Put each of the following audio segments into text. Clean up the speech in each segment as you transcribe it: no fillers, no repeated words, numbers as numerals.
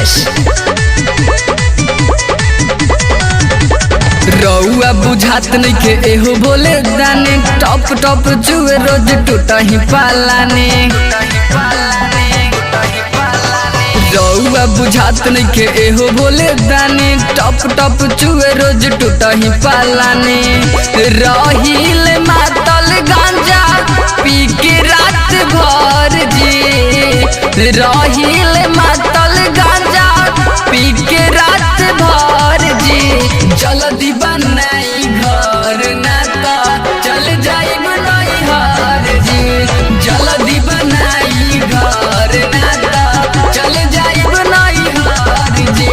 Rakesh. रउआ बुझात नइखे एहो बोले दाने टप टप चुए रोज टूटा ही पालाने। रउआ बुझात नइखे एहो बोले दाने टप टप चुए रोज टूटा ही पालाने। रहील मातल गांजा पी के रात भर जी। रहील मातल गांजा पी के रात भर जी। जल्दी बनाई घर ना तो चल जाइब नैहर जी। जल्दी बनाई घर ना तो चल जाइब नैहर जी।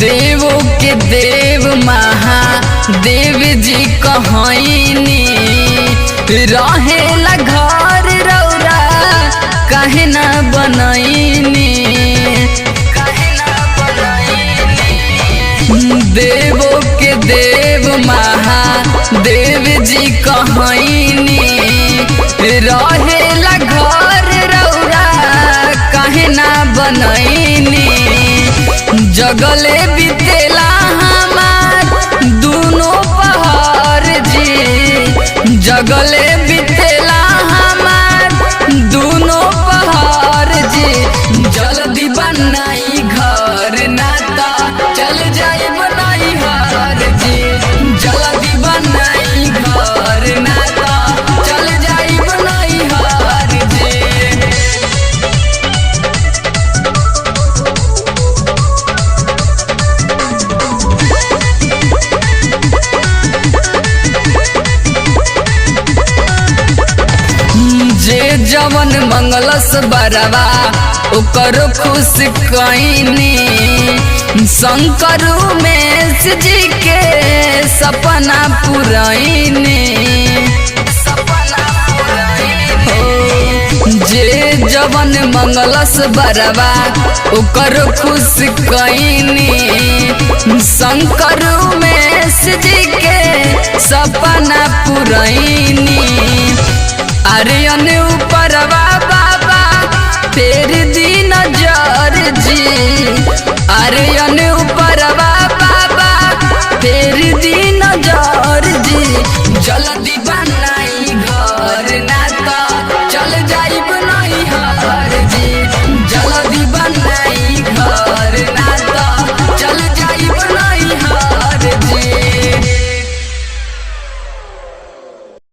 देवो के देव महादेव जी कहनी रहेला घर रौरा काहे ना बनैनी। देवो के देव महादेव जी कहनी रहेला घर रौरा काहे ना बनैनी। जगले बीतेला हमार दुनो पहाड़ जी। जगले बीतेला हमार दुनो पहाड़ जी। जल्दी बनाई घर ना तो चल जाइब नैहर जी। जल्दी बनाई घर ना तो चल जाइब नैहर जी। जे जवन मंगलस बरवा ओकर खुश कईनी। शंकर उमेश जी के सपना पुरैनी। जे जवन मंगलस बरवा ओकर खुश कईनी। शंकर उमेश जी के सपना पुरैनी। आर्यन ऊपरवा बाबा फेर दी नजर जी। आर्यन ऊपरवा बाबा फेर दी नजर जी। जल्दी